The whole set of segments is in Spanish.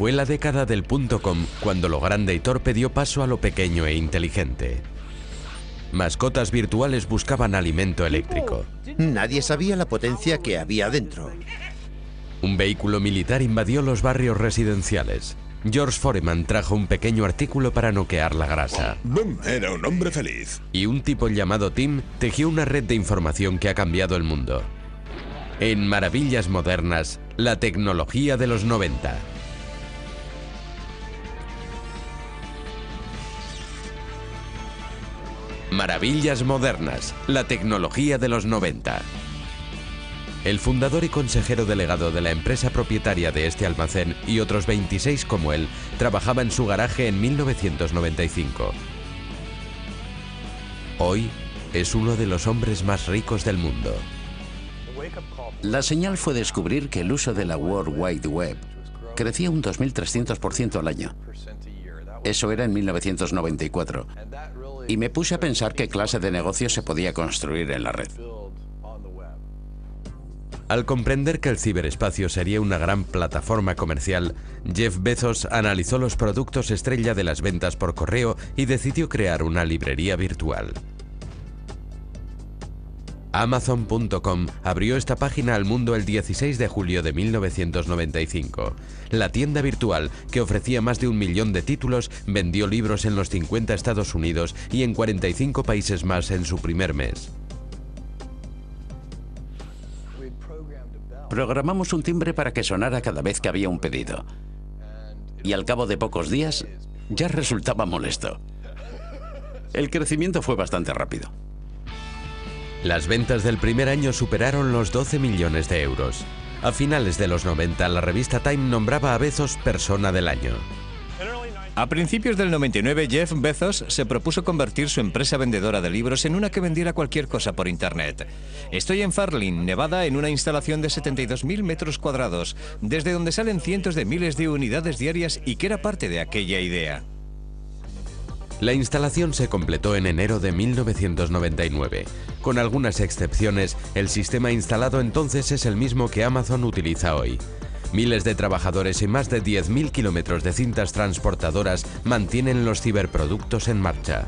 Fue la década del .com cuando lo grande y torpe dio paso a lo pequeño e inteligente. Mascotas virtuales buscaban alimento eléctrico. Nadie sabía la potencia que había dentro. Un vehículo militar invadió los barrios residenciales. George Foreman trajo un pequeño artículo para noquear la grasa. Era un hombre feliz. Y un tipo llamado Tim tejió una red de información que ha cambiado el mundo. En Maravillas Modernas, la tecnología de los 90. Maravillas Modernas, la tecnología de los 90. El fundador y consejero delegado de la empresa propietaria de este almacén y otros 26 como él trabajaba en su garaje en 1995. Hoy es uno de los hombres más ricos del mundo. La señal fue descubrir que el uso de la World Wide Web crecía un 2300% al año. Eso era en 1994. Y me puse a pensar qué clase de negocio se podía construir en la red. Al comprender que el ciberespacio sería una gran plataforma comercial, Jeff Bezos analizó los productos estrella de las ventas por correo y decidió crear una librería virtual. Amazon.com abrió esta página al mundo el 16 de julio de 1995. La tienda virtual, que ofrecía más de 1 millón de títulos, vendió libros en los 50 Estados Unidos y en 45 países más en su primer mes. Programamos un timbre para que sonara cada vez que había un pedido. Y al cabo de pocos días, ya resultaba molesto. El crecimiento fue bastante rápido. Las ventas del primer año superaron los 12 millones de euros. A finales de los 90, la revista Time nombraba a Bezos Persona del Año. A principios del 99, Jeff Bezos se propuso convertir su empresa vendedora de libros en una que vendiera cualquier cosa por Internet. Estoy en Farling, Nevada, en una instalación de 72.000 metros cuadrados, desde donde salen cientos de miles de unidades diarias y que era parte de aquella idea. La instalación se completó en enero de 1999. Con algunas excepciones, el sistema instalado entonces es el mismo que Amazon utiliza hoy. Miles de trabajadores y más de 10.000 kilómetros de cintas transportadoras mantienen los ciberproductos en marcha.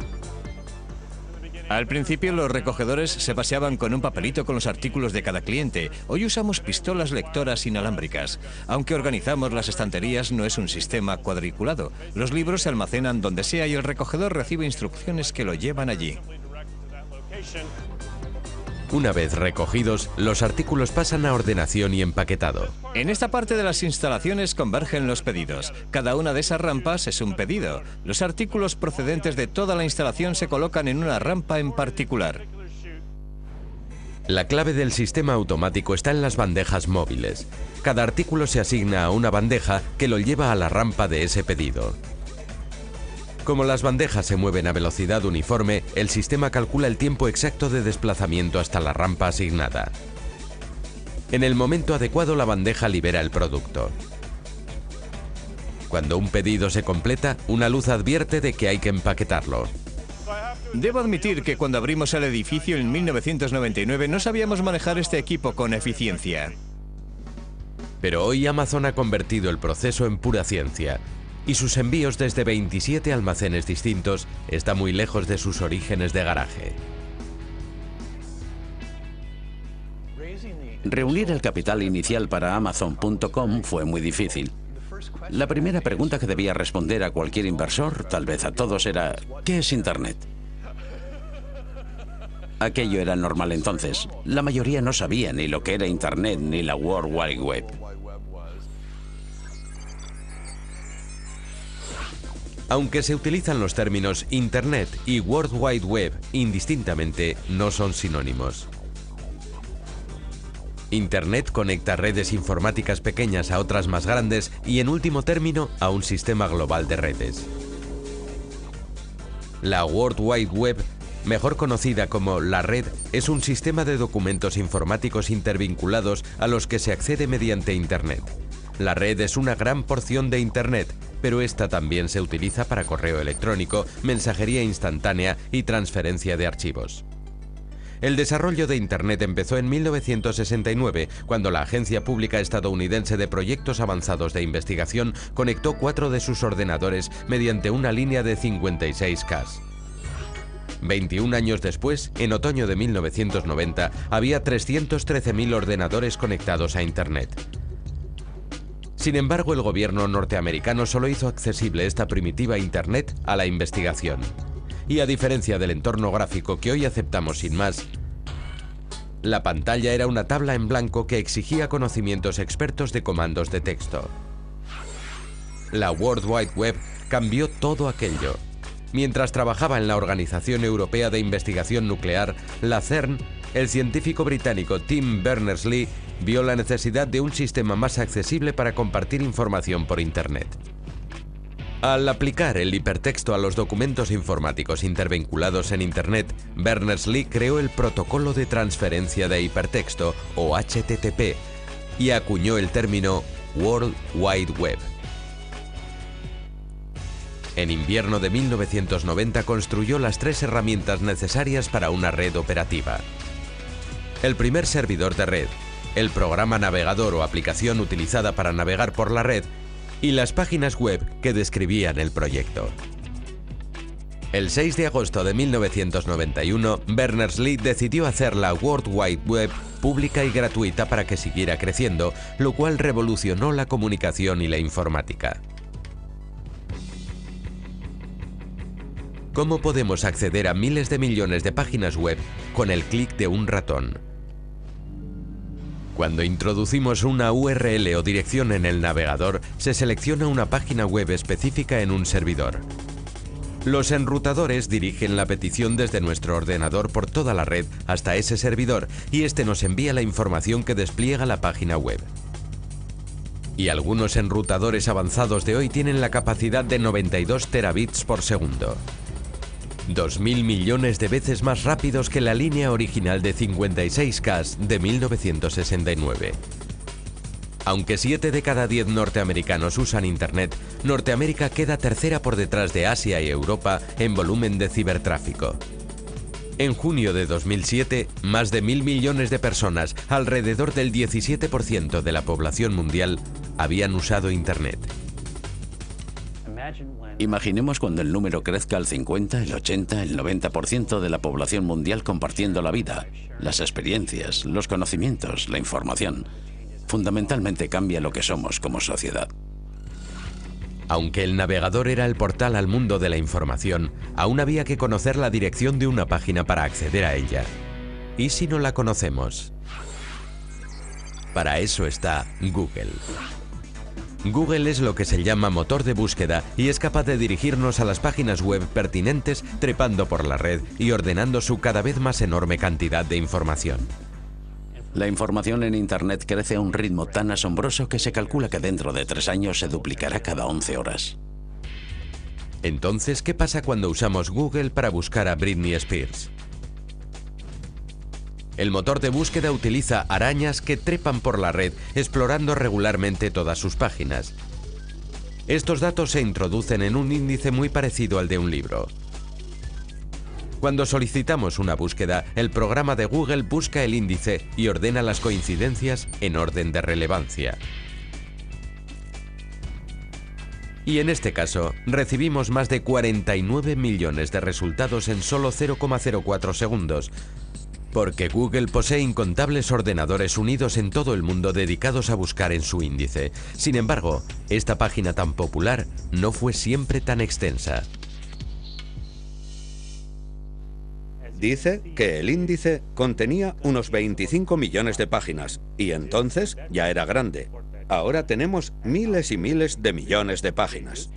Al principio los recogedores se paseaban con un papelito con los artículos de cada cliente. Hoy usamos pistolas lectoras inalámbricas. Aunque organizamos las estanterías, no es un sistema cuadriculado. Los libros se almacenan donde sea y el recogedor recibe instrucciones que lo llevan allí. Una vez recogidos, los artículos pasan a ordenación y empaquetado. En esta parte de las instalaciones convergen los pedidos. Cada una de esas rampas es un pedido. Los artículos procedentes de toda la instalación se colocan en una rampa en particular. La clave del sistema automático está en las bandejas móviles. Cada artículo se asigna a una bandeja que lo lleva a la rampa de ese pedido. Como las bandejas se mueven a velocidad uniforme, el sistema calcula el tiempo exacto de desplazamiento hasta la rampa asignada. En el momento adecuado, la bandeja libera el producto. Cuando un pedido se completa, una luz advierte de que hay que empaquetarlo. Debo admitir que cuando abrimos el edificio en 1999 no sabíamos manejar este equipo con eficiencia. Pero hoy Amazon ha convertido el proceso en pura ciencia. Y sus envíos desde 27 almacenes distintos están muy lejos de sus orígenes de garaje. Reunir el capital inicial para Amazon.com fue muy difícil. La primera pregunta que debía responder a cualquier inversor, tal vez a todos, era ¿qué es Internet? Aquello era normal entonces. La mayoría no sabía ni lo que era Internet ni la World Wide Web. Aunque se utilizan los términos Internet y World Wide Web indistintamente, no son sinónimos. Internet conecta redes informáticas pequeñas a otras más grandes y, en último término, a un sistema global de redes. La World Wide Web, mejor conocida como la red, es un sistema de documentos informáticos intervinculados a los que se accede mediante Internet. La red es una gran porción de Internet, pero esta también se utiliza para correo electrónico, mensajería instantánea y transferencia de archivos. El desarrollo de Internet empezó en 1969, cuando la Agencia Pública Estadounidense de Proyectos Avanzados de Investigación conectó 4 de sus ordenadores mediante una línea de 56K. 21 años después, en otoño de 1990, había 313.000 ordenadores conectados a Internet. Sin embargo, el gobierno norteamericano solo hizo accesible esta primitiva Internet a la investigación. Y a diferencia del entorno gráfico que hoy aceptamos sin más, la pantalla era una tabla en blanco que exigía conocimientos expertos de comandos de texto. La World Wide Web cambió todo aquello. Mientras trabajaba en la Organización Europea de Investigación Nuclear, la CERN, el científico británico Tim Berners-Lee vio la necesidad de un sistema más accesible para compartir información por Internet. Al aplicar el hipertexto a los documentos informáticos intervinculados en Internet, Berners-Lee creó el Protocolo de Transferencia de Hipertexto, o HTTP, y acuñó el término World Wide Web. En invierno de 1990 construyó las 3 herramientas necesarias para una red operativa. El primer servidor de red, el programa navegador o aplicación utilizada para navegar por la red, y las páginas web que describían el proyecto. El 6 de agosto de 1991, Berners-Lee decidió hacer la World Wide Web pública y gratuita para que siguiera creciendo, lo cual revolucionó la comunicación y la informática. ¿Cómo podemos acceder a miles de millones de páginas web con el clic de un ratón? Cuando introducimos una URL o dirección en el navegador, se selecciona una página web específica en un servidor. Los enrutadores dirigen la petición desde nuestro ordenador por toda la red hasta ese servidor y este nos envía la información que despliega la página web. Y algunos enrutadores avanzados de hoy tienen la capacidad de 92 terabits por segundo. 2.000 millones de veces más rápidos que la línea original de 56K de 1969. Aunque 7 de cada 10 norteamericanos usan Internet, Norteamérica queda tercera por detrás de Asia y Europa en volumen de cibertráfico. En junio de 2007, más de 1.000 millones de personas, alrededor del 17% de la población mundial, habían usado Internet. Imaginemos cuando el número crezca al 50, el 80, el 90% de la población mundial compartiendo la vida, las experiencias, los conocimientos, la información. Fundamentalmente cambia lo que somos como sociedad. Aunque el navegador era el portal al mundo de la información, aún había que conocer la dirección de una página para acceder a ella. ¿Y si no la conocemos? Para eso está Google. Google es lo que se llama motor de búsqueda y es capaz de dirigirnos a las páginas web pertinentes trepando por la red y ordenando su cada vez más enorme cantidad de información. La información en Internet crece a un ritmo tan asombroso que se calcula que dentro de 3 años se duplicará cada 11 horas. Entonces, ¿qué pasa cuando usamos Google para buscar a Britney Spears? El motor de búsqueda utiliza arañas que trepan por la red, explorando regularmente todas sus páginas. Estos datos se introducen en un índice muy parecido al de un libro. Cuando solicitamos una búsqueda, el programa de Google busca el índice y ordena las coincidencias en orden de relevancia. Y en este caso, recibimos más de 49 millones de resultados en solo 0,04 segundos, porque Google posee incontables ordenadores unidos en todo el mundo dedicados a buscar en su índice. Sin embargo, esta página tan popular no fue siempre tan extensa. Dice que el índice contenía unos 25 millones de páginas, y entonces ya era grande. Ahora tenemos miles y miles de millones de páginas.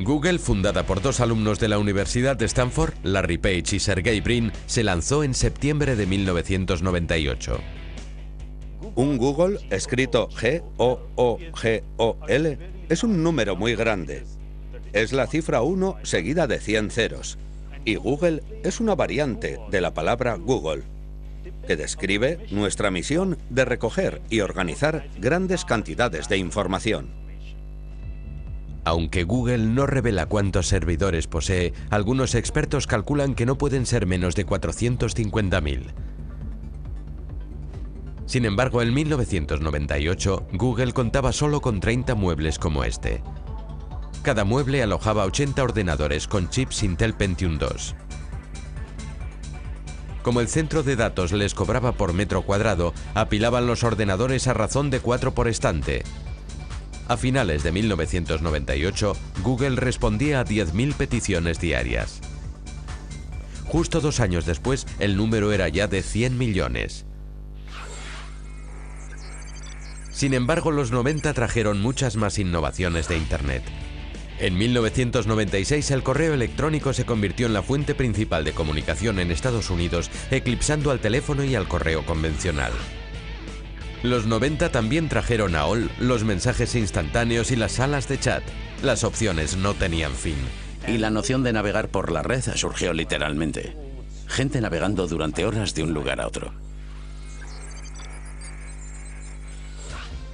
Google, fundada por 2 alumnos de la Universidad de Stanford, Larry Page y Sergey Brin, se lanzó en septiembre de 1998. Un Google, escrito G-O-O-G-O-L, es un número muy grande. Es la cifra 1 seguida de 100 ceros. Y Google es una variante de la palabra Google, que describe nuestra misión de recoger y organizar grandes cantidades de información. Aunque Google no revela cuántos servidores posee, algunos expertos calculan que no pueden ser menos de 450.000. Sin embargo, en 1998, Google contaba solo con 30 muebles como este. Cada mueble alojaba 80 ordenadores con chips Intel Pentium II. Como el centro de datos les cobraba por metro cuadrado, apilaban los ordenadores a razón de 4 por estante. A finales de 1998, Google respondía a 10.000 peticiones diarias. Justo 2 años después, el número era ya de 100 millones. Sin embargo, los 90 trajeron muchas más innovaciones de Internet. En 1996, el correo electrónico se convirtió en la fuente principal de comunicación en Estados Unidos, eclipsando al teléfono y al correo convencional. Los 90 también trajeron a AOL, los mensajes instantáneos y las salas de chat. Las opciones no tenían fin. Y la noción de navegar por la red surgió literalmente. Gente navegando durante horas de un lugar a otro.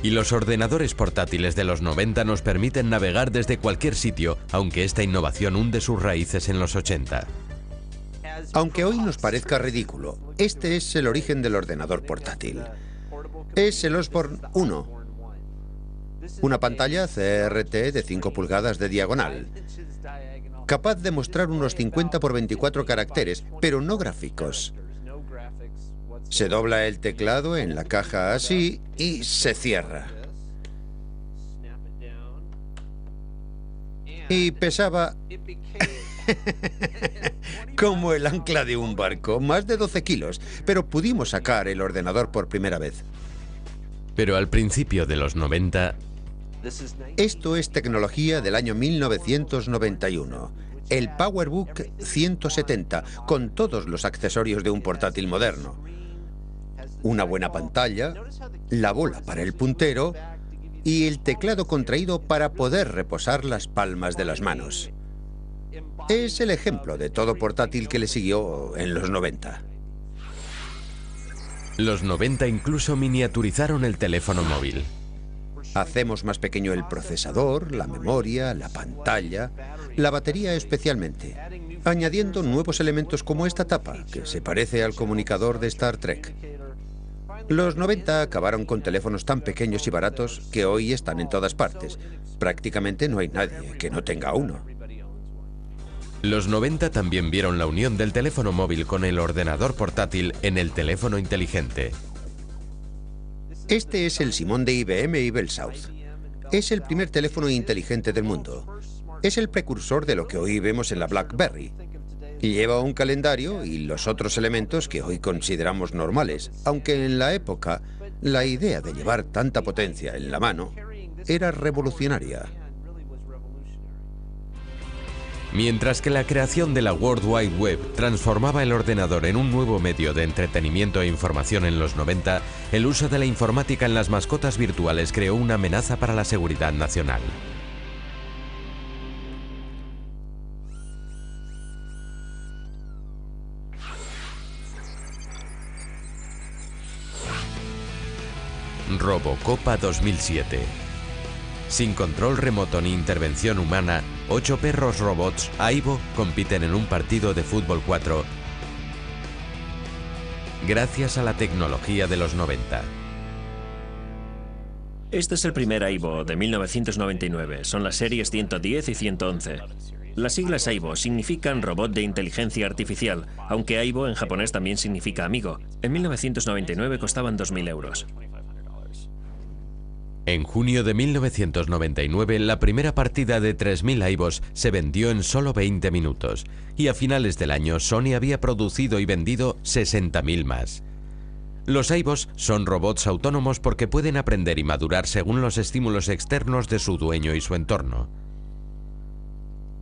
Y los ordenadores portátiles de los 90 nos permiten navegar desde cualquier sitio, aunque esta innovación hunde sus raíces en los 80. Aunque hoy nos parezca ridículo, este es el origen del ordenador portátil. Es el Osborne 1. Una pantalla CRT de 5 pulgadas de diagonal, capaz de mostrar unos 50 por 24 caracteres, pero no gráficos. Se dobla el teclado en la caja así y se cierra. Y pesaba como el ancla de un barco, más de 12 kilos, pero pudimos sacar el ordenador por primera vez. Pero al principio de los 90... Esto es tecnología del año 1991. El PowerBook 170, con todos los accesorios de un portátil moderno. Una buena pantalla, la bola para el puntero y el teclado contraído para poder reposar las palmas de las manos. Es el ejemplo de todo portátil que le siguió en los 90. Los 90 incluso miniaturizaron el teléfono móvil. Hacemos más pequeño el procesador, la memoria, la pantalla, la batería especialmente, añadiendo nuevos elementos como esta tapa, que se parece al comunicador de Star Trek. Los 90 acabaron con teléfonos tan pequeños y baratos que hoy están en todas partes. Prácticamente no hay nadie que no tenga uno. Los 90 también vieron la unión del teléfono móvil con el ordenador portátil en el teléfono inteligente. Este es el Simon de IBM y Bell South. Es el primer teléfono inteligente del mundo. Es el precursor de lo que hoy vemos en la BlackBerry. Lleva un calendario y los otros elementos que hoy consideramos normales, aunque en la época la idea de llevar tanta potencia en la mano era revolucionaria. Mientras que la creación de la World Wide Web transformaba el ordenador en un nuevo medio de entretenimiento e información en los 90, el uso de la informática en las mascotas virtuales creó una amenaza para la seguridad nacional. Robocopa 2007. Sin control remoto ni intervención humana, 8 perros robots Aibo compiten en un partido de fútbol 4 gracias a la tecnología de los 90. Este es el primer Aibo de 1999. Son las series 110 y 111. Las siglas Aibo significan robot de inteligencia artificial, aunque Aibo en japonés también significa amigo. En 1999 costaban 2.000 euros. En junio de 1999, la primera partida de 3.000 Aibos se vendió en solo 20 minutos, y a finales del año Sony había producido y vendido 60.000 más. Los Aibos son robots autónomos porque pueden aprender y madurar según los estímulos externos de su dueño y su entorno.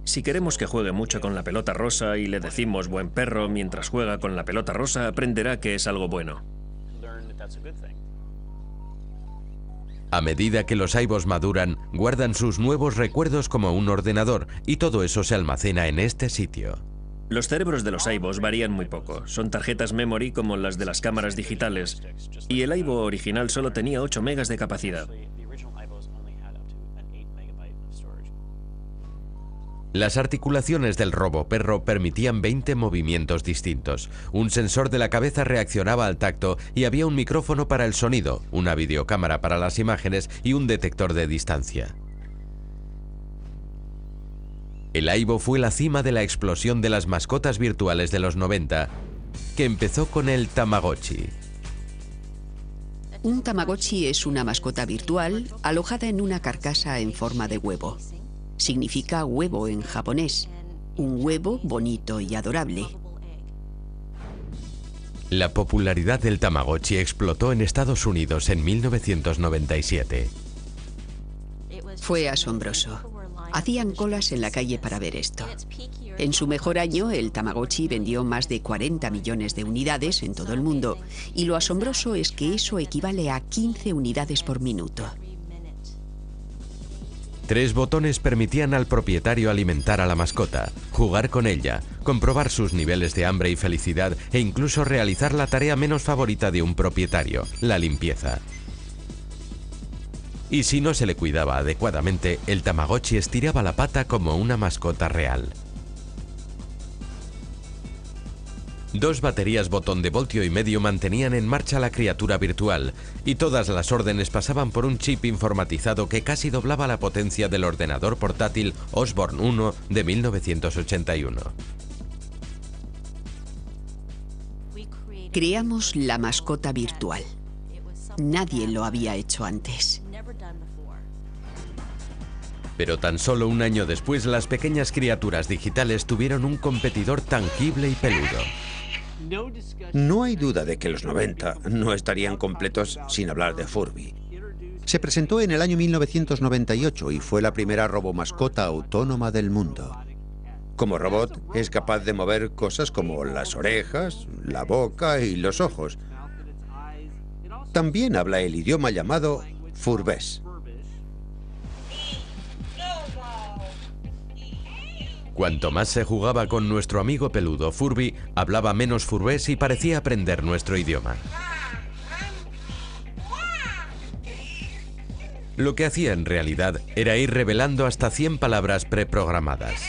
Si queremos que juegue mucho con la pelota rosa y le decimos buen perro mientras juega con la pelota rosa, aprenderá que es algo bueno. A medida que los Aibos maduran, guardan sus nuevos recuerdos como un ordenador, y todo eso se almacena en este sitio. Los cerebros de los Aibos varían muy poco. Son tarjetas memory como las de las cámaras digitales, y el Aibo original solo tenía 8 megas de capacidad. Las articulaciones del roboperro permitían 20 movimientos distintos. Un sensor de la cabeza reaccionaba al tacto y había un micrófono para el sonido, una videocámara para las imágenes y un detector de distancia. El Aibo fue la cima de la explosión de las mascotas virtuales de los 90, que empezó con el Tamagotchi. Un Tamagotchi es una mascota virtual alojada en una carcasa en forma de huevo. Significa huevo en japonés, un huevo bonito y adorable. La popularidad del Tamagotchi explotó en Estados Unidos en 1997. Fue asombroso. Hacían colas en la calle para ver esto. En su mejor año, el Tamagotchi vendió más de 40 millones de unidades en todo el mundo, y lo asombroso es que eso equivale a 15 unidades por minuto. 3 botones permitían al propietario alimentar a la mascota, jugar con ella, comprobar sus niveles de hambre y felicidad e incluso realizar la tarea menos favorita de un propietario, la limpieza. Y si no se le cuidaba adecuadamente, el Tamagotchi estiraba la pata como una mascota real. 2 baterías botón de 1,5 voltios mantenían en marcha la criatura virtual, y todas las órdenes pasaban por un chip informatizado que casi doblaba la potencia del ordenador portátil Osborne 1 de 1981. Creamos la mascota virtual. Nadie lo había hecho antes. Pero tan solo un año después, las pequeñas criaturas digitales tuvieron un competidor tangible y peludo. No hay duda de que los 90 no estarían completos sin hablar de Furby. Se presentó en el año 1998 y fue la primera robomascota autónoma del mundo. Como robot, es capaz de mover cosas como las orejas, la boca y los ojos. También habla el idioma llamado Furbés. Cuanto más se jugaba con nuestro amigo peludo Furby, hablaba menos furbés y parecía aprender nuestro idioma. Lo que hacía en realidad era ir revelando hasta 100 palabras preprogramadas.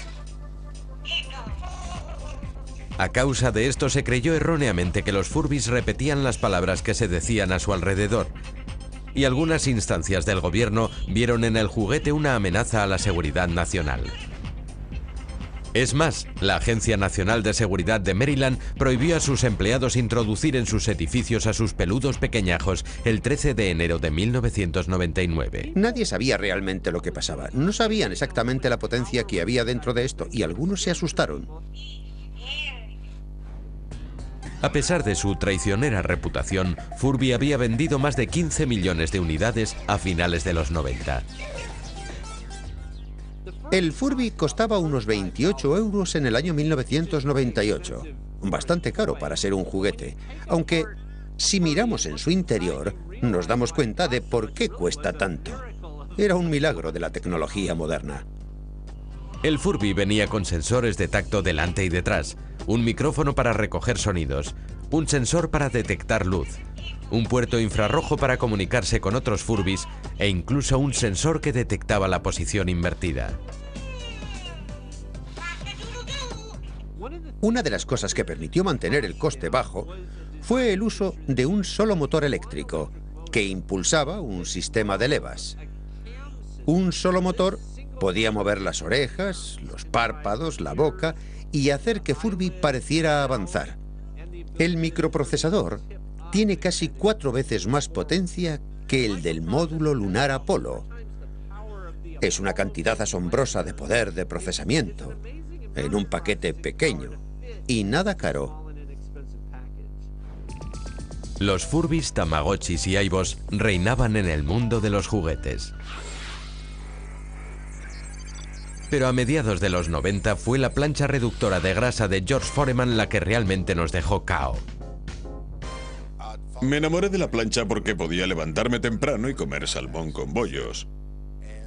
A causa de esto se creyó erróneamente que los Furbys repetían las palabras que se decían a su alrededor, y algunas instancias del gobierno vieron en el juguete una amenaza a la seguridad nacional. Es más, la Agencia Nacional de Seguridad de Maryland prohibió a sus empleados introducir en sus edificios a sus peludos pequeñajos el 13 de enero de 1999. Nadie sabía realmente lo que pasaba. No sabían exactamente la potencia que había dentro de esto y algunos se asustaron. A pesar de su traicionera reputación, Furby había vendido más de 15 millones de unidades a finales de los 90. El Furby costaba unos 28 euros en el año 1998. Bastante caro para ser un juguete, aunque si miramos en su interior, nos damos cuenta de por qué cuesta tanto. Era un milagro de la tecnología moderna. El Furby venía con sensores de tacto delante y detrás, un micrófono para recoger sonidos, un sensor para detectar luz, un puerto infrarrojo para comunicarse con otros Furbys e incluso un sensor que detectaba la posición invertida. Una de las cosas que permitió mantener el coste bajo fue el uso de un solo motor eléctrico que impulsaba un sistema de levas. Un solo motor podía mover las orejas, los párpados, la boca y hacer que Furby pareciera avanzar. El microprocesador tiene casi 4 veces más potencia que el del módulo lunar Apolo. Es una cantidad asombrosa de poder de procesamiento en un paquete pequeño y nada caro. Los Furbys, Tamagotchis y Aibos reinaban en el mundo de los juguetes. Pero a mediados de los 90 fue la plancha reductora de grasa de George Foreman la que realmente nos dejó cao. Me enamoré de la plancha porque podía levantarme temprano y comer salmón con bollos.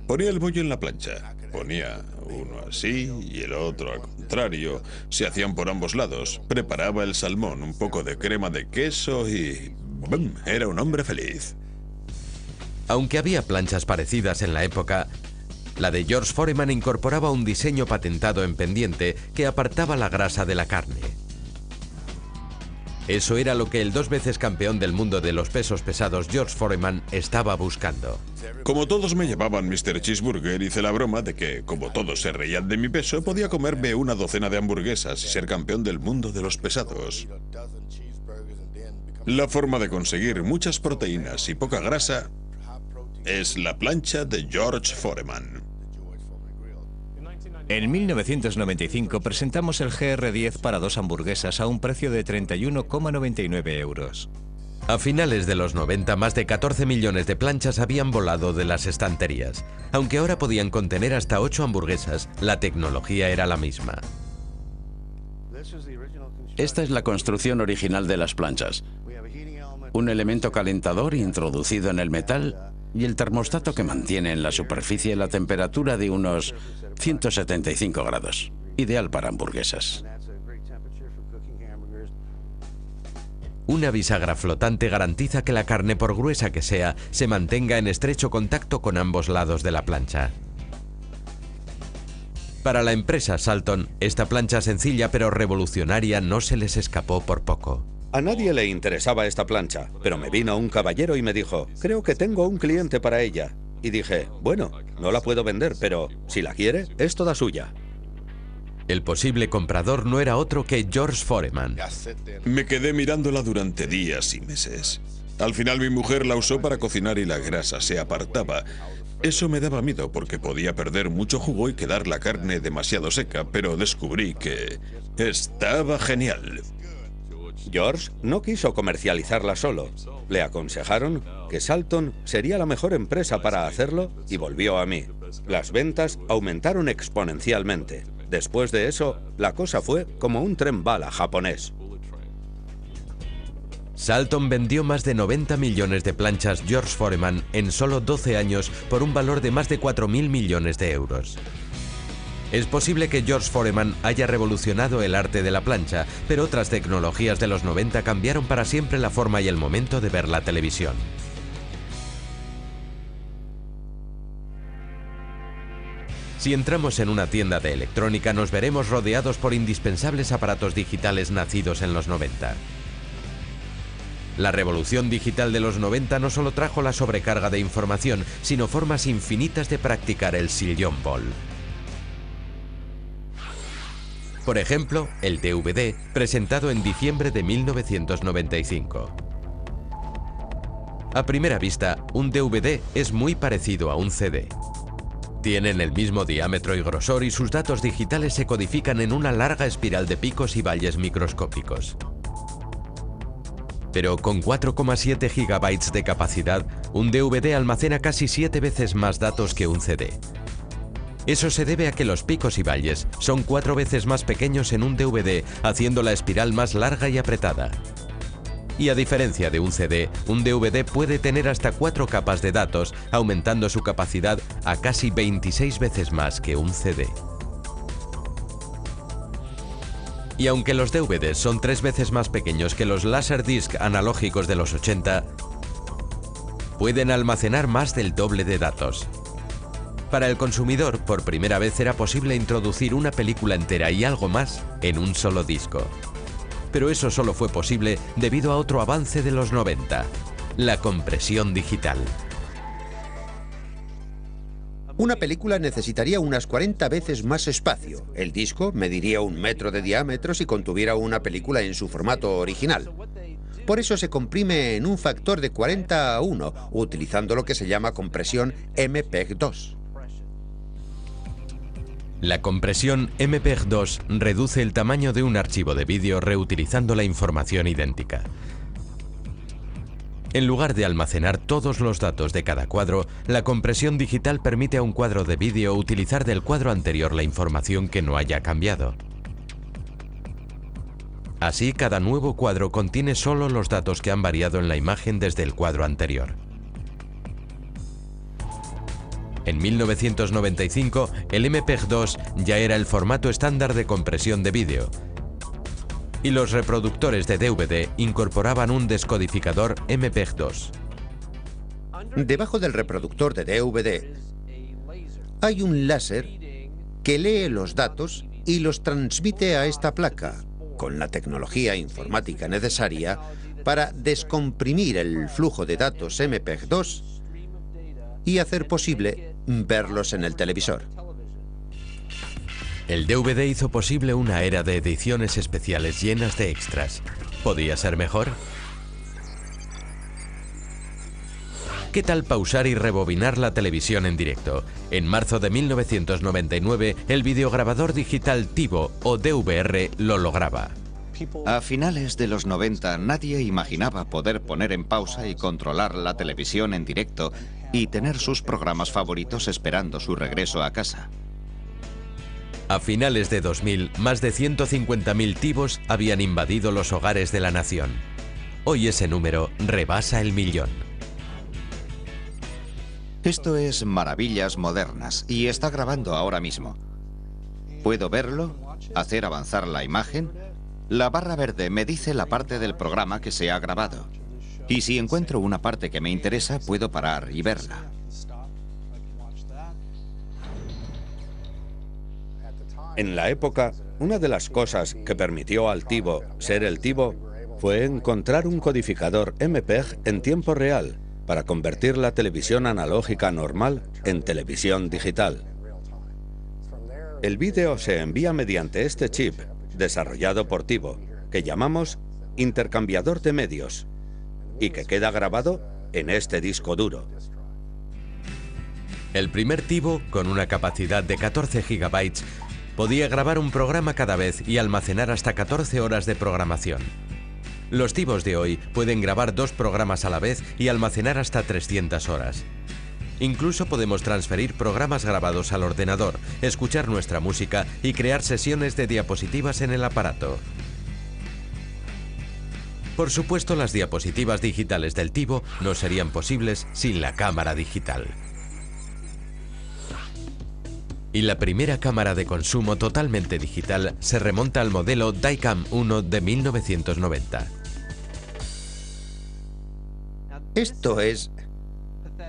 Ponía el bollo en la plancha. Ponía uno así y el otro al contrario. Se hacían por ambos lados. Preparaba el salmón, un poco de crema de queso y... ¡bum! Era un hombre feliz. Aunque había planchas parecidas en la época, La de George Foreman incorporaba un diseño patentado en pendiente que apartaba la grasa de la carne. Eso era lo que el 2 veces campeón del mundo de los pesos pesados George Foreman estaba buscando. Como todos me llamaban Mr. Cheeseburger, hice la broma de que, como todos se reían de mi peso, podía comerme una docena de hamburguesas y ser campeón del mundo de los pesados. La forma de conseguir muchas proteínas y poca grasa es la plancha de George Foreman. En 1995 presentamos el GR10 para 2 hamburguesas a un precio de 31,99 euros. A finales de los 90, más de 14 millones de planchas habían volado de las estanterías. Aunque ahora podían contener hasta 8 hamburguesas, la tecnología era la misma. Esta es la construcción original de las planchas. Un elemento calentador introducido en el metal y el termostato que mantiene en la superficie la temperatura de unos 175 grados. Ideal para hamburguesas. Una bisagra flotante garantiza que la carne, por gruesa que sea, se mantenga en estrecho contacto con ambos lados de la plancha. Para la empresa Salton, esta plancha sencilla pero revolucionaria no se les escapó por poco. A nadie le interesaba esta plancha, pero me vino un caballero y me dijo, creo que tengo un cliente para ella. Y dije, bueno, no la puedo vender, pero si la quiere, es toda suya. El posible comprador no era otro que George Foreman. Me quedé mirándola durante días y meses. Al final mi mujer la usó para cocinar y la grasa se apartaba. Eso me daba miedo porque podía perder mucho jugo y quedar la carne demasiado seca, pero descubrí que estaba genial. George no quiso comercializarla solo. Le aconsejaron que Salton sería la mejor empresa para hacerlo y volvió a mí. Las ventas aumentaron exponencialmente. Después de eso, la cosa fue como un tren bala japonés. Salton vendió más de 90 millones de planchas George Foreman en solo 12 años por un valor de más de 4.000 millones de euros. Es posible que George Foreman haya revolucionado el arte de la plancha, pero otras tecnologías de los 90 cambiaron para siempre la forma y el momento de ver la televisión. Si entramos en una tienda de electrónica, nos veremos rodeados por indispensables aparatos digitales nacidos en los 90. La revolución digital de los 90 no solo trajo la sobrecarga de información, sino formas infinitas de practicar el sillón ball. Por ejemplo, el DVD, presentado en diciembre de 1995. A primera vista, un DVD es muy parecido a un CD. Tienen el mismo diámetro y grosor y sus datos digitales se codifican en una larga espiral de picos y valles microscópicos. Pero con 4,7 GB de capacidad, un DVD almacena casi 7 veces más datos que un CD. Eso se debe a que los picos y valles son 4 veces más pequeños en un DVD, haciendo la espiral más larga y apretada. Y a diferencia de un CD, un DVD puede tener hasta 4 capas de datos, aumentando su capacidad a casi 26 veces más que un CD. Y aunque los DVDs son 3 veces más pequeños que los Laserdisc analógicos de los 80, pueden almacenar más del doble de datos. Para el consumidor, por primera vez era posible introducir una película entera y algo más en un solo disco. Pero eso solo fue posible debido a otro avance de los 90, la compresión digital. Una película necesitaría unas 40 veces más espacio. El disco mediría 1 metro de diámetro si contuviera una película en su formato original. Por eso se comprime en un factor de 40 a 1, utilizando lo que se llama compresión MPEG-2. La compresión MPEG-2 reduce el tamaño de un archivo de vídeo reutilizando la información idéntica. En lugar de almacenar todos los datos de cada cuadro, la compresión digital permite a un cuadro de vídeo utilizar del cuadro anterior la información que no haya cambiado. Así, cada nuevo cuadro contiene solo los datos que han variado en la imagen desde el cuadro anterior. En 1995, el MPEG-2 ya era el formato estándar de compresión de vídeo, y los reproductores de DVD incorporaban un descodificador MPEG-2. Debajo del reproductor de DVD Hay un láser que lee los datos y los transmite a esta placa, con la tecnología informática necesaria para descomprimir el flujo de datos MPEG-2 y hacer posible verlos en el televisor. El DVD hizo posible una era de ediciones especiales llenas de extras. ¿Podía ser mejor? ¿Qué tal pausar y rebobinar la televisión en directo? En marzo de 1999, el videograbador digital TiVo o DVR lo lograba. A finales de los 90, nadie imaginaba poder poner en pausa y controlar la televisión en directo y tener sus programas favoritos esperando su regreso a casa. A finales de 2000, más de 150.000 TiVos habían invadido los hogares de la nación. Hoy ese número rebasa el millón. Esto es Maravillas Modernas y está grabando ahora mismo. Puedo verlo, hacer avanzar la imagen. La barra verde me dice la parte del programa que se ha grabado. Y si encuentro una parte que me interesa, puedo parar y verla. En la época, una de las cosas que permitió al TiVo ser el TiVo fue encontrar un codificador MPEG en tiempo real para convertir la televisión analógica normal en televisión digital. El vídeo se envía mediante este chip, desarrollado por TiVo, que llamamos intercambiador de medios, y que queda grabado en este disco duro. El primer TiVo, con una capacidad de 14 GB, podía grabar un programa cada vez y almacenar hasta 14 horas de programación. Los TiVos de hoy pueden grabar 2 programas a la vez y almacenar hasta 300 horas. Incluso podemos transferir programas grabados al ordenador, escuchar nuestra música y crear sesiones de diapositivas en el aparato. Por supuesto, las diapositivas digitales del TiVo no serían posibles sin la cámara digital. Y la primera cámara de consumo totalmente digital se remonta al modelo Dicam 1 de 1990. Esto es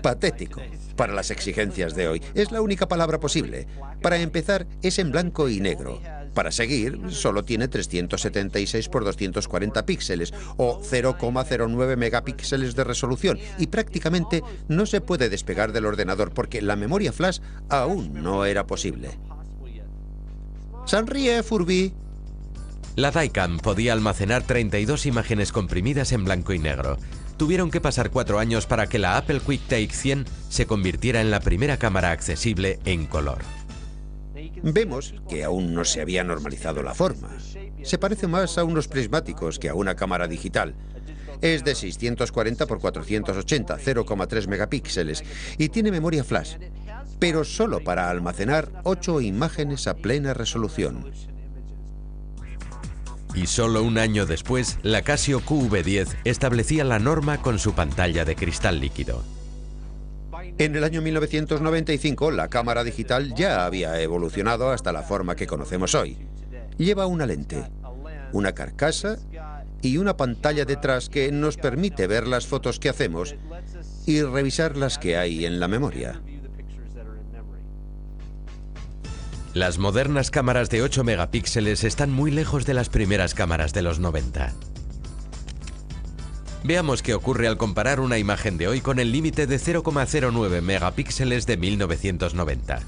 patético para las exigencias de hoy. Es la única palabra posible. Para empezar, es en blanco y negro. Para seguir, solo tiene 376 por 240 píxeles o 0,09 megapíxeles de resolución y prácticamente no se puede despegar del ordenador porque la memoria flash aún no era posible. ¡Sonríe, Furby! La Dicam podía almacenar 32 imágenes comprimidas en blanco y negro. Tuvieron que pasar 4 años para que la Apple QuickTake 100 se convirtiera en la primera cámara accesible en color. Vemos que aún no se había normalizado la forma. Se parece más a unos prismáticos que a una cámara digital. Es de 640 por 480, 0,3 megapíxeles y tiene memoria flash, pero solo para almacenar 8 imágenes a plena resolución. Y solo un año después, la Casio QV10 establecía la norma con su pantalla de cristal líquido. En el año 1995, la cámara digital ya había evolucionado hasta la forma que conocemos hoy. Lleva una lente, una carcasa y una pantalla detrás que nos permite ver las fotos que hacemos y revisar las que hay en la memoria. Las modernas cámaras de 8 megapíxeles están muy lejos de las primeras cámaras de los 90. Veamos qué ocurre al comparar una imagen de hoy con el límite de 0,09 megapíxeles de 1990.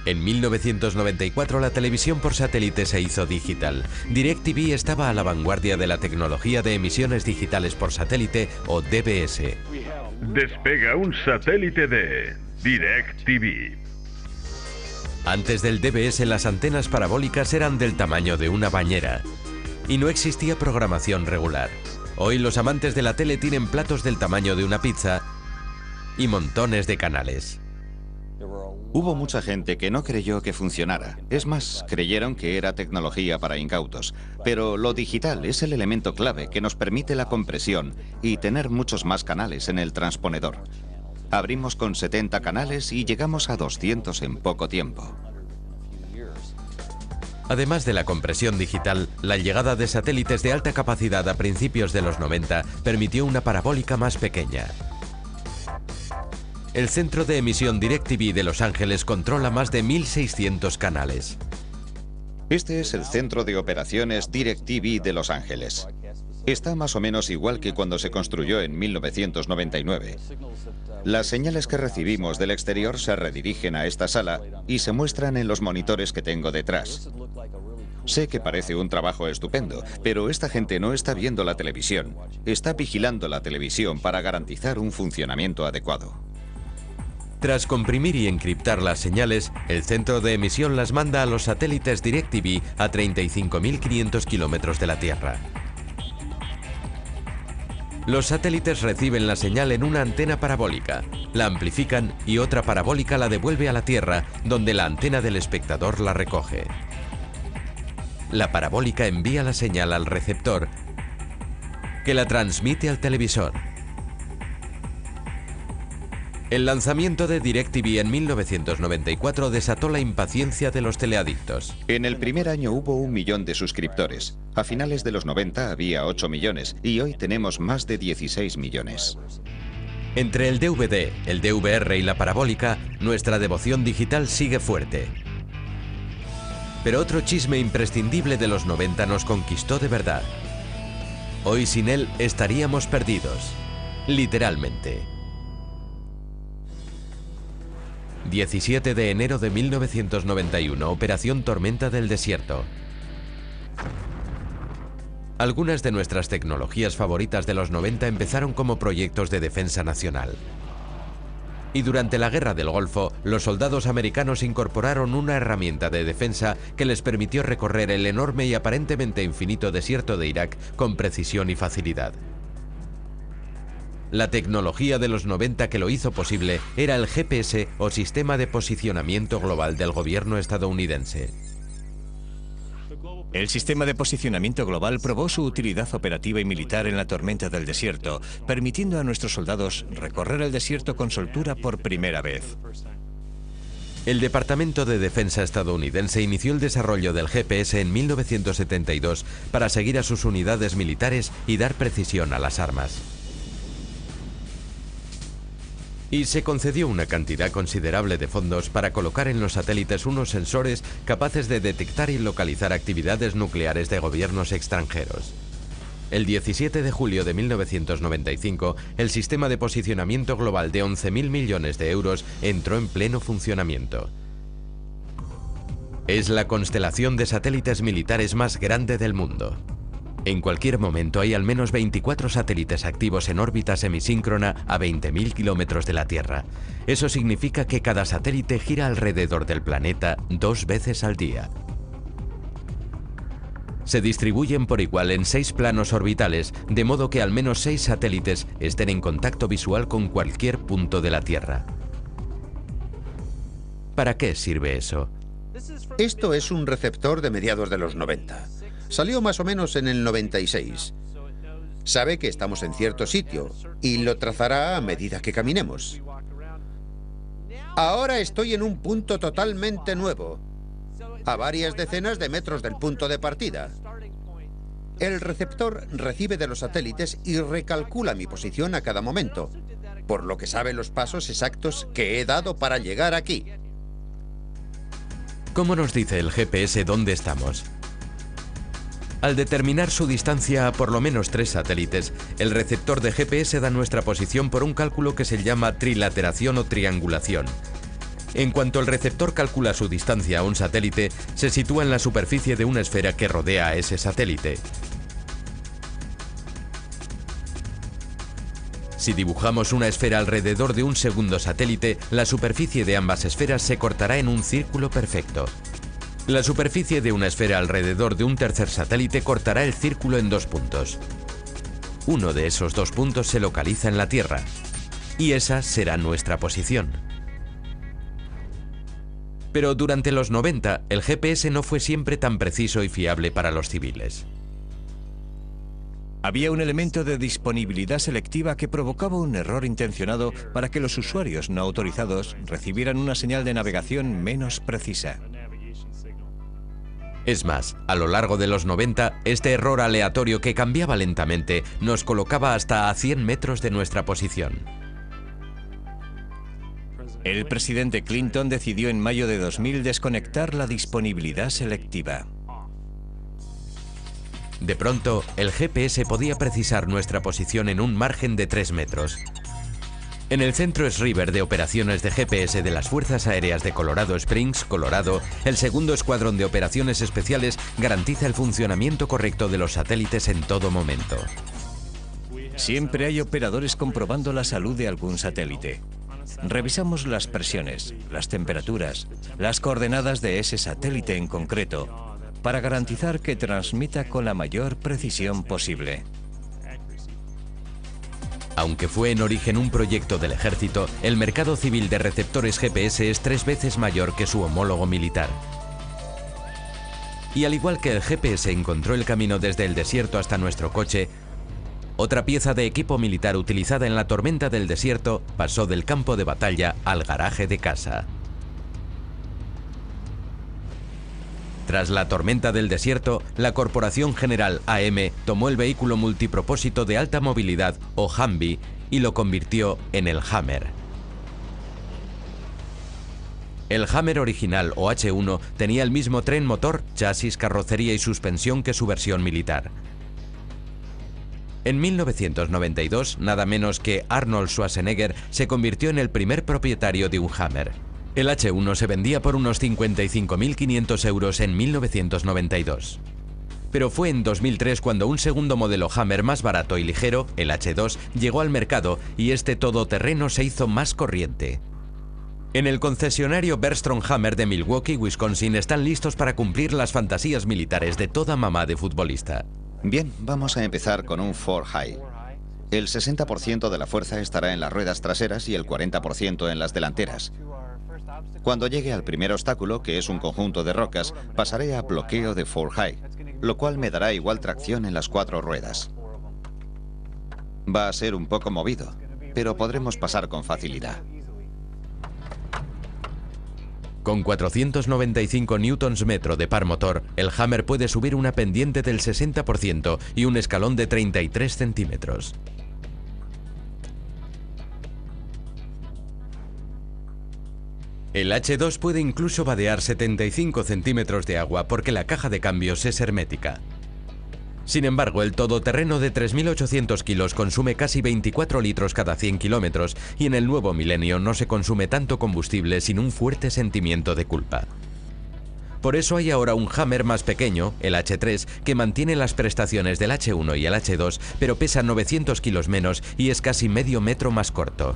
En 1994 la televisión por satélite se hizo digital. DirecTV estaba a la vanguardia de la tecnología de emisiones digitales por satélite o DBS. Despega un satélite de DirecTV. Antes del DBS las antenas parabólicas eran del tamaño de una bañera y no existía programación regular. Hoy los amantes de la tele tienen platos del tamaño de una pizza y montones de canales. Hubo mucha gente que no creyó que funcionara. Es más, creyeron que era tecnología para incautos. Pero lo digital es el elemento clave que nos permite la compresión y tener muchos más canales en el transponedor. Abrimos con 70 canales y llegamos a 200 en poco tiempo. Además de la compresión digital, la llegada de satélites de alta capacidad a principios de los 90 permitió una parabólica más pequeña. El centro de emisión DirecTV de Los Ángeles controla más de 1.600 canales. Este es el centro de operaciones DirecTV de Los Ángeles. Está más o menos igual que cuando se construyó en 1999. Las señales que recibimos del exterior se redirigen a esta sala y se muestran en los monitores que tengo detrás. Sé que parece un trabajo estupendo, pero esta gente no está viendo la televisión. Está vigilando la televisión para garantizar un funcionamiento adecuado. Tras comprimir y encriptar las señales, el centro de emisión las manda a los satélites DirecTV a 35.500 kilómetros de la Tierra. Los satélites reciben la señal en una antena parabólica, la amplifican y otra parabólica la devuelve a la Tierra, donde la antena del espectador la recoge. La parabólica envía la señal al receptor, que la transmite al televisor. El lanzamiento de DirecTV en 1994 desató la impaciencia de los teleadictos. En el primer año hubo 1 millón de suscriptores. A finales de los 90 había 8 millones y hoy tenemos más de 16 millones. Entre el DVD, el DVR y la parabólica, nuestra devoción digital sigue fuerte. Pero otro chisme imprescindible de los 90 nos conquistó de verdad. Hoy sin él estaríamos perdidos, literalmente. 17 de enero de 1991, Operación Tormenta del Desierto. Algunas de nuestras tecnologías favoritas de los 90 empezaron como proyectos de defensa nacional. Y durante la Guerra del Golfo, los soldados americanos incorporaron una herramienta de defensa que les permitió recorrer el enorme y aparentemente infinito desierto de Irak con precisión y facilidad. La tecnología de los 90 que lo hizo posible era el GPS o Sistema de Posicionamiento Global del gobierno estadounidense. El sistema de posicionamiento global probó su utilidad operativa y militar en la tormenta del desierto, permitiendo a nuestros soldados recorrer el desierto con soltura por primera vez. El Departamento de Defensa estadounidense inició el desarrollo del GPS en 1972 para seguir a sus unidades militares y dar precisión a las armas. Y se concedió una cantidad considerable de fondos para colocar en los satélites unos sensores capaces de detectar y localizar actividades nucleares de gobiernos extranjeros. El 17 de julio de 1995, el sistema de posicionamiento global de 11.000 millones de euros entró en pleno funcionamiento. Es la constelación de satélites militares más grande del mundo. En cualquier momento hay al menos 24 satélites activos en órbita semisíncrona a 20.000 kilómetros de la Tierra. Eso significa que cada satélite gira alrededor del planeta 2 veces al día. Se distribuyen por igual en 6 planos orbitales, de modo que al menos 6 satélites estén en contacto visual con cualquier punto de la Tierra. ¿Para qué sirve eso? Esto es un receptor de mediados de los 90. Salió más o menos en el 96. Sabe que estamos en cierto sitio y lo trazará a medida que caminemos. Ahora estoy en un punto totalmente nuevo, a varias decenas de metros del punto de partida. El receptor recibe de los satélites y recalcula mi posición a cada momento, por lo que sabe los pasos exactos que he dado para llegar aquí. ¿Cómo nos dice el GPS dónde estamos? Al determinar su distancia a por lo menos 3 satélites, el receptor de GPS da nuestra posición por un cálculo que se llama trilateración o triangulación. En cuanto el receptor calcula su distancia a un satélite, se sitúa en la superficie de una esfera que rodea a ese satélite. Si dibujamos una esfera alrededor de un segundo satélite, la superficie de ambas esferas se cortará en un círculo perfecto. La superficie de una esfera alrededor de un tercer satélite cortará el círculo en 2 puntos. Uno de esos 2 puntos se localiza en la Tierra, y esa será nuestra posición. Pero durante los 90, el GPS no fue siempre tan preciso y fiable para los civiles. Había un elemento de disponibilidad selectiva que provocaba un error intencionado para que los usuarios no autorizados recibieran una señal de navegación menos precisa. Es más, a lo largo de los 90, este error aleatorio que cambiaba lentamente nos colocaba hasta a 100 metros de nuestra posición. El presidente Clinton decidió en mayo de 2000 desconectar la disponibilidad selectiva. De pronto, el GPS podía precisar nuestra posición en un margen de 3 metros. En el Centro Schreiber de Operaciones de GPS de las Fuerzas Aéreas de Colorado Springs, Colorado, el segundo escuadrón de operaciones especiales garantiza el funcionamiento correcto de los satélites en todo momento. Siempre hay operadores comprobando la salud de algún satélite. Revisamos las presiones, las temperaturas, las coordenadas de ese satélite en concreto, para garantizar que transmita con la mayor precisión posible. Aunque fue en origen un proyecto del ejército, el mercado civil de receptores GPS es 3 veces mayor que su homólogo militar. Y al igual que el GPS encontró el camino desde el desierto hasta nuestro coche, otra pieza de equipo militar utilizada en la tormenta del desierto pasó del campo de batalla al garaje de casa. Tras la tormenta del desierto, la Corporación General AM tomó el vehículo multipropósito de alta movilidad, o Humvee, y lo convirtió en el Hammer. El Hammer original, o H1, tenía el mismo tren motor, chasis, carrocería y suspensión que su versión militar. En 1992, nada menos que Arnold Schwarzenegger se convirtió en el primer propietario de un Hammer. El H1 se vendía por unos 55.500 euros en 1992. Pero fue en 2003 cuando un segundo modelo Hammer más barato y ligero, el H2, llegó al mercado y este todoterreno se hizo más corriente. En el concesionario Bergstrom Hammer de Milwaukee, Wisconsin, están listos para cumplir las fantasías militares de toda mamá de futbolista. Bien, vamos a empezar con un 4 High. El 60% de la fuerza estará en las ruedas traseras y el 40% en las delanteras. Cuando llegue al primer obstáculo, que es un conjunto de rocas, pasaré a bloqueo de 4 High, lo cual me dará igual tracción en las 4 ruedas. Va a ser un poco movido, pero podremos pasar con facilidad. Con 495 Nm de par motor, el Hammer puede subir una pendiente del 60% y un escalón de 33 centímetros. El H2 puede incluso vadear 75 centímetros de agua porque la caja de cambios es hermética. Sin embargo, el todoterreno de 3.800 kilos consume casi 24 litros cada 100 kilómetros y en el nuevo milenio no se consume tanto combustible sin un fuerte sentimiento de culpa. Por eso hay ahora un Hammer más pequeño, el H3, que mantiene las prestaciones del H1 y el H2, pero pesa 900 kilos menos y es casi medio metro más corto.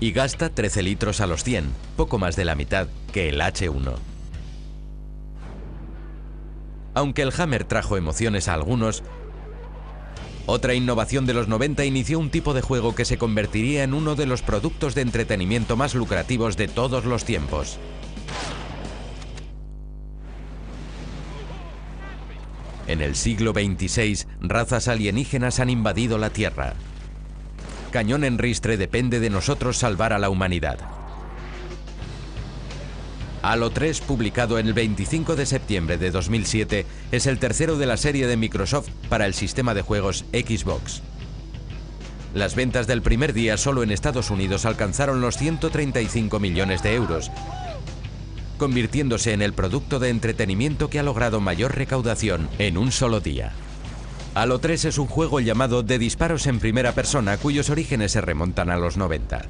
Y gasta 13 litros a los 100, poco más de la mitad que el H1. Aunque el Hammer trajo emociones a algunos, otra innovación de los 90 inició un tipo de juego que se convertiría en uno de los productos de entretenimiento más lucrativos de todos los tiempos. En el siglo XXVI, razas alienígenas han invadido la Tierra. Cañón en ristre depende de nosotros salvar a la humanidad. Halo 3, publicado el 25 de septiembre de 2007, es el tercero de la serie de Microsoft para el sistema de juegos Xbox. Las ventas del primer día solo en Estados Unidos alcanzaron los 135 millones de euros, convirtiéndose en el producto de entretenimiento que ha logrado mayor recaudación en un solo día. Halo 3 es un juego llamado de disparos en primera persona cuyos orígenes se remontan a los 90.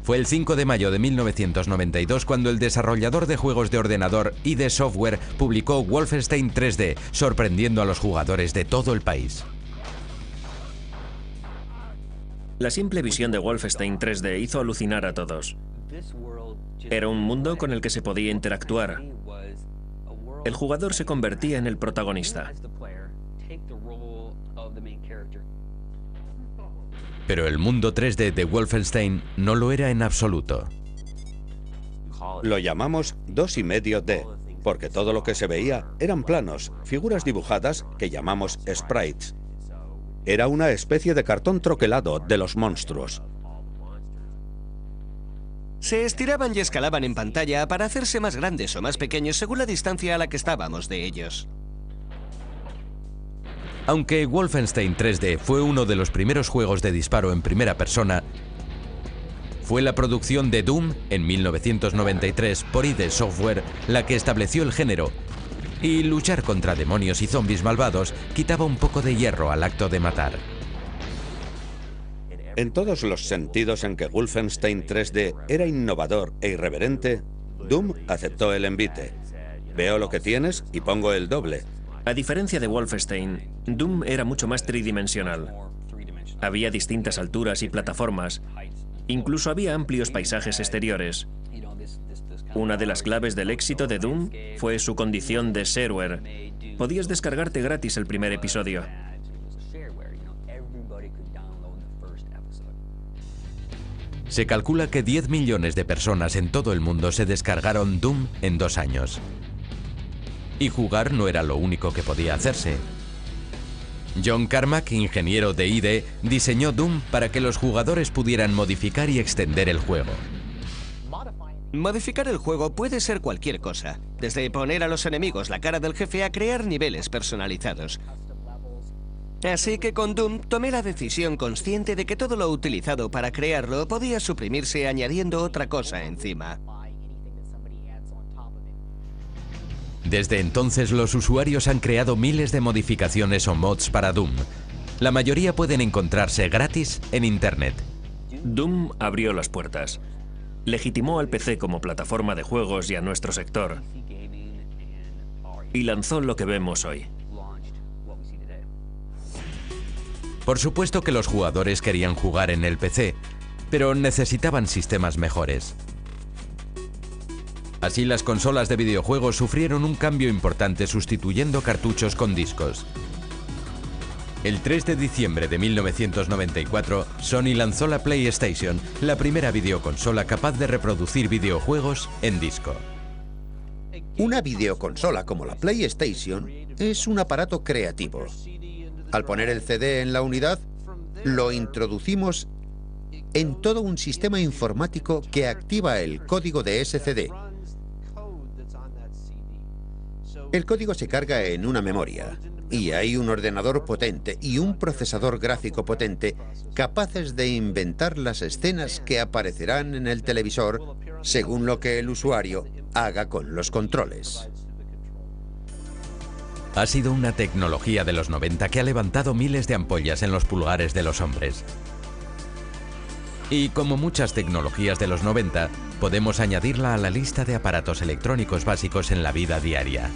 Fue el 5 de mayo de 1992 cuando el desarrollador de juegos de ordenador ID Software publicó Wolfenstein 3D, sorprendiendo a los jugadores de todo el país. La simple visión de Wolfenstein 3D hizo alucinar a todos. Era un mundo con el que se podía interactuar. El jugador se convertía en el protagonista. Pero el mundo 3D de Wolfenstein no lo era en absoluto. Lo llamamos 2,5D, porque todo lo que se veía eran planos, figuras dibujadas que llamamos sprites. Era una especie de cartón troquelado de los monstruos. Se estiraban y escalaban en pantalla para hacerse más grandes o más pequeños según la distancia a la que estábamos de ellos. Aunque Wolfenstein 3D fue uno de los primeros juegos de disparo en primera persona, fue la producción de Doom en 1993 por ID Software la que estableció el género, y luchar contra demonios y zombies malvados quitaba un poco de hierro al acto de matar. En todos los sentidos en que Wolfenstein 3D era innovador e irreverente, Doom aceptó el envite. Veo lo que tienes y pongo el doble. A diferencia de Wolfenstein, Doom era mucho más tridimensional. Había distintas alturas y plataformas. Incluso había amplios paisajes exteriores. Una de las claves del éxito de Doom fue su condición de shareware. Podías descargarte gratis el primer episodio. Se calcula que 10 millones de personas en todo el mundo se descargaron Doom en 2 años. Y jugar no era lo único que podía hacerse. John Carmack, ingeniero de ID, diseñó Doom para que los jugadores pudieran modificar y extender el juego. Modificar el juego puede ser cualquier cosa, desde poner a los enemigos la cara del jefe a crear niveles personalizados. Así que con Doom tomé la decisión consciente de que todo lo utilizado para crearlo podía suprimirse añadiendo otra cosa encima. Desde entonces los usuarios han creado miles de modificaciones o mods para Doom. La mayoría pueden encontrarse gratis en Internet. Doom abrió las puertas. Legitimó al PC como plataforma de juegos y a nuestro sector. Y lanzó lo que vemos hoy. Por supuesto que los jugadores querían jugar en el PC, pero necesitaban sistemas mejores. Así las consolas de videojuegos sufrieron un cambio importante sustituyendo cartuchos con discos. El 3 de diciembre de 1994, Sony lanzó la PlayStation, la primera videoconsola capaz de reproducir videojuegos en disco. Una videoconsola como la PlayStation es un aparato creativo. Al poner el CD en la unidad, lo introducimos en todo un sistema informático que activa el código de ese CD. El código se carga en una memoria y hay un ordenador potente y un procesador gráfico potente capaces de inventar las escenas que aparecerán en el televisor según lo que el usuario haga con los controles. Ha sido una tecnología de los 90 que ha levantado miles de ampollas en los pulgares de los hombres. Y como muchas tecnologías de los 90, podemos añadirla a la lista de aparatos electrónicos básicos en la vida diaria.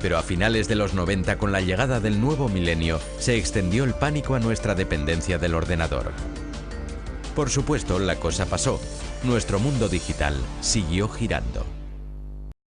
Pero a finales de los 90, con la llegada del nuevo milenio, se extendió el pánico a nuestra dependencia del ordenador. Por supuesto, la cosa pasó. Nuestro mundo digital siguió girando.